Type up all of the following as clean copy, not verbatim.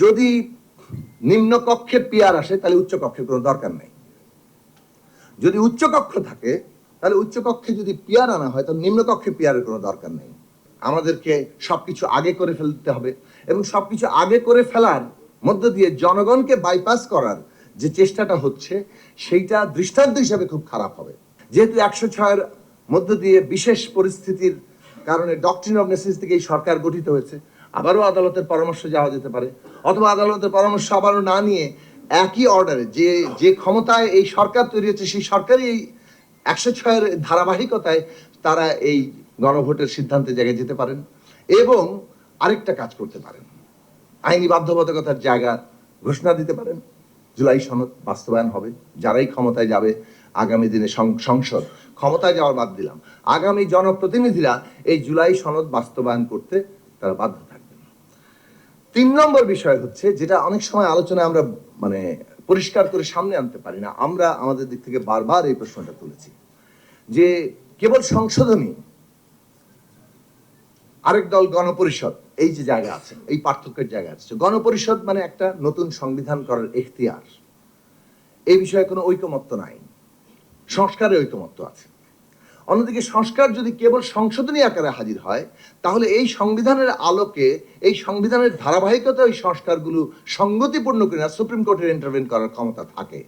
যদি নিম্ন কক্ষে পিয়ার আসে তাহলে উচ্চ কক্ষের কোনো দরকার নেই। যদি উচ্চ কক্ষ থাকে তাহলে উচ্চ কক্ষে যদি পিয়ার আনা হয় তাহলে নিম্ন কক্ষে পিয়ারের কোনো দরকার নেই। আমাদেরকে সবকিছু আগে করে ফেলতে হবে এবং সবকিছু আগে করে ফেলার মধ্য দিয়ে জনগণকে বাইপাস করার যে চেষ্টাটা হচ্ছে সেইটা দৃষ্টান্ত হিসাবে খুব খারাপ হবে। যেহেতু 106-এর মধ্য দিয়ে বিশেষ পরিস্থিতির কারণে ডক্ট্রিন অফ নেসেসিটি এই সরকার গঠিত হয়েছে, আবারও আদালতের পরামর্শ যাওয়া যেতে পারে, অথবা আদালতের পরামর্শ আবারও না নিয়ে একই অর্ডারে যে ক্ষমতায় এই সরকার তৈরি হচ্ছে সেই সরকারই এই 106-এর ধারাবাহিকতায় তারা এই গণভোটের সিদ্ধান্তে জায়গায় যেতে পারেন এবং আরেকটা কাজ করতে পারেন, আইনি বাধ্যবাধকতার জায়গা ঘোষণা দিতে পারেন। জুলাই সনদ বাস্তবায়ন হবে, যারাই ক্ষমতায় যাবে আগামী দিনে সংসদ ক্ষমতায় যাওয়ার বাদ দিলাম, আগামী জনপ্রতিনিধিরা এই জুলাই সনদ বাস্তবায়ন করতে তারা বাধ্য থাকবেন। 3 নম্বর বিষয় হচ্ছে যেটা অনেক সময় আলোচনায় আমরা পরিষ্কার করে সামনে আনতে পারি না, আমরা আমাদের দিক থেকে বারবার এই প্রশ্নটা তুলেছি যে কেবল সংশোধনী, আরেক দল গণপরিষদ, এই যে জায়গা আছে, এই পার্থক্যের জায়গা আছে। গণপরিষদ মানে একটা নতুন সংবিধান করার এখতিয়ার, এই বিষয়ে কোনো ঐকমত্য নাই, সংস্কারে ঐকমত্য আছে। অন্যদিকে সংস্কার যদি কেবল সংশোধনী আকারে হাজির হয় তাহলে এই সংবিধানের আলোকে, এই সংবিধানের ধারাবাহিকতা ওই সংস্কারগুলো সঙ্গতিপূর্ণ করে না সুপ্রিম কোর্টের ইন্টারভেন করার ক্ষমতা থাকে।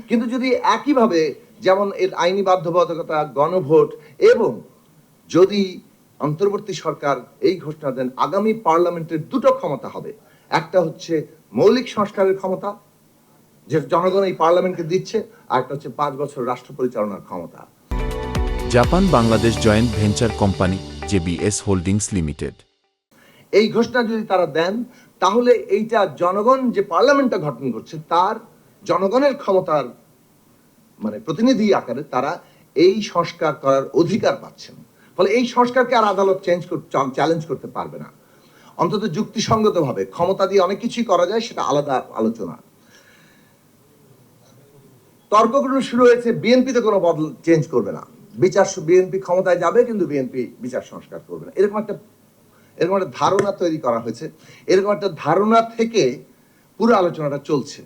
কিন্তু যদি একইভাবে যেমন এর আইনি বাধ্যবাধকতা, গণভোট এবং যদি অন্তর্বর্তী সরকার এই ঘোষণা দেন আগামী পার্লামেন্টের দুটো ক্ষমতা হবে, একটা হচ্ছে মৌলিক সংস্কারের ক্ষমতা যে জনগণ এই পার্লামেন্টকে দিচ্ছে, আর একটা হচ্ছে 5 বছর রাষ্ট্র পরিচালনার ক্ষমতা। Japan Bangladesh joint venture company JBS holdings limited, এই ঘোষণা যদি তারা দেন তাহলে এইটা জনগণ যে পার্লামেন্টটা গঠন করছে তার জনগণের ক্ষমতার প্রতিনিধি আকারে তারা এই সংস্কার করার অধিকার পাচ্ছেন। ফলে এই সংস্কারকে আর আদালত চ্যালেঞ্জ করতে পারবে না, অন্তত যুক্তিসঙ্গতভাবে। ক্ষমতা দিয়ে অনেক কিছুই করা যায়, সেটা আলাদা আলোচনা। তর্কগুলো শুরু হয়েছে বিএনপি তো কোনো বদল চেঞ্জ করবে না, বিএনপি ক্ষমতায় যাবে কিন্তু বিএনপি বিচার সংস্কার করবে না, এরকম একটা ধারণা তৈরি করা হয়েছে। এরকম একটা ধারণা থেকে পুরো আলোচনাটা চলছে।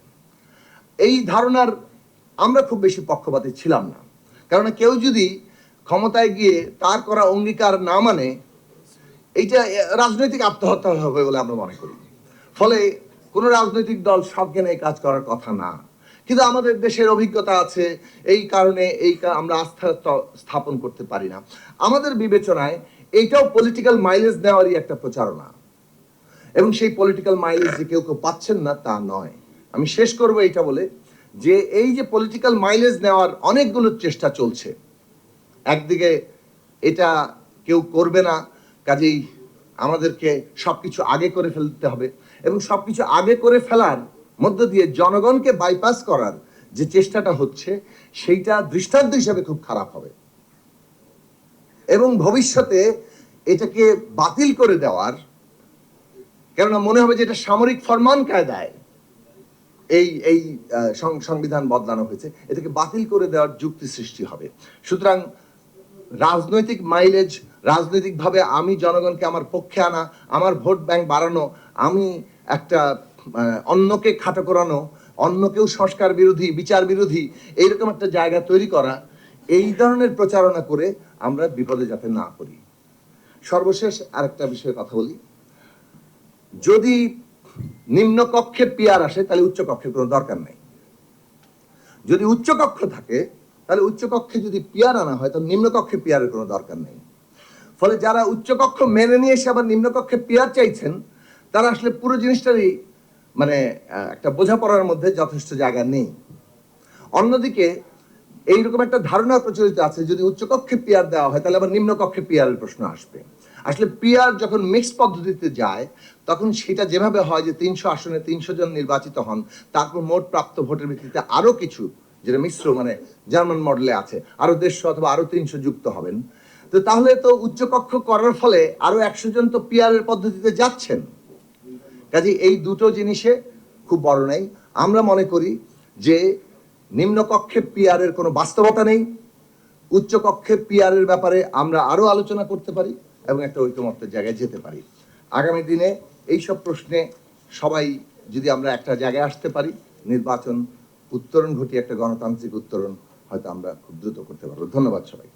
এই ধারণার আমরা খুব বেশি পক্ষপাতী ছিলাম না, কারণ কেউ যদি ক্ষমতায় গিয়ে তার করা অঙ্গীকার না মানে এইটা রাজনৈতিক আত্মহত্যা হবে বলে আমরা মনে করি। ফলে কোনো রাজনৈতিক দল সজ্ঞানে এই কাজ করার কথা না, কিন্তু আমাদের দেশের অভিজ্ঞতা আছে, এই কারণে আমরা আস্থা স্থাপন করতে পারি না। আমাদের বিবেচনায় এইটাও পলিটিক্যাল মাইলেজ নেওয়ারই একটা প্রচারণা, এবং সেই পলিটিক্যাল মাইলেজ যে কেউ পাচ্ছেন না তা নয়। আমি শেষ করব এইটা বলে যে এই যে পলিটিক্যাল মাইলেজ নেওয়ার অনেকগুলো চেষ্টা চলছে, একদিকে এটা কেউ করবে না, কাজেই আমাদেরকে সবকিছু আগে করে ফেলতে হবে এবং সবকিছু আগে করে ফেলার মধ্য দিয়ে জনগণকে বাইপাস করার যে চেষ্টাটা হচ্ছে সেইটা দৃষ্টান্ত হিসাবে খুব খারাপ হবে এবং ভবিষ্যতে এটাকে বাতিল করে দেওয়ার, কেননা মনে হবে যে এটা সামরিক ফরমান কায়দায় এই সংবিধান বদলানো হয়েছে, এটাকে বাতিল করে দেওয়ার যুক্তি সৃষ্টি হবে। সুতরাং রাজনৈতিক মাইলেজ, রাজনৈতিকভাবে আমি জনগণকে আমার পক্ষে আনা, আমার ভোট ব্যাংক বাড়ানো, আমি একটা অন্যকে খাটো করানো, অন্যকেও সংস্কার বিরোধী, বিচার বিরোধী, এইরকম একটা জায়গা তৈরি করা, এই ধরনের প্রচারণা করে আমরা বিপদে যাতে না পড়ি। সর্বশেষ আরেকটা বিষয়ে কথা বলি, যদি নিম্ন কক্ষে পিয়ার আসে তাহলে উচ্চ কক্ষের কোনো দরকার নেই। যদি উচ্চ কক্ষ থাকে তাহলে উচ্চ কক্ষে যদি পিয়ার আনা হয় তাহলে নিম্ন কক্ষে পিয়ারের কোনো দরকার নেই। ফলে যারা উচ্চ কক্ষ মেনে নিয়ে এসে আবার নিম্ন কক্ষে পিয়ার চাইছেন তারা আসলে পুরো জিনিসটারই একটা বোঝাপড়ার মধ্যে যথেষ্ট জায়গা নেই। অন্যদিকে এইরকম একটা ধারণা প্রচলিত আছে যদি উচ্চ কক্ষে পিয়ার দেওয়া হয় তাহলে আবার নিম্ন কক্ষে পিয়ারের প্রশ্ন আসবে। আসলে পিয়ার যখন মিক্সড পদ্ধতিতে যায় তখন সেটা যেভাবে হয় যে 300 আসনে 300 জন নির্বাচিত হন, তারপর মোট প্রাপ্ত ভোটের ভিত্তিতে আরো কিছু, যেটা মিশ্র জার্মান মডেলে আছে, আরো 150 অথবা আরো 300 যুক্ত হবেন, তো তাহলে তো উচ্চকক্ষ করার ফলে আরো 100 জন তো পিয়ারের পদ্ধতিতে যাচ্ছেন। কাজে এই দুটো জিনিসে খুব বড় নেই। আমরা মনে করি যে নিম্নকক্ষে পিয়ারের কোনো বাস্তবতা নেই, উচ্চকক্ষে পিয়ারের ব্যাপারে আমরা আরো আলোচনা করতে পারি এবং একটা ঐকমত্যের জায়গায় যেতে পারি। আগামী দিনে এইসব প্রশ্নে সবাই যদি আমরা একটা জায়গায় আসতে পারি, নির্বাচন উত্তরণ ঘটিয়ে একটা গণতান্ত্রিক উত্তরণ হয়তো আমরা খুব দ্রুত করতে পারবো। ধন্যবাদ সবাই।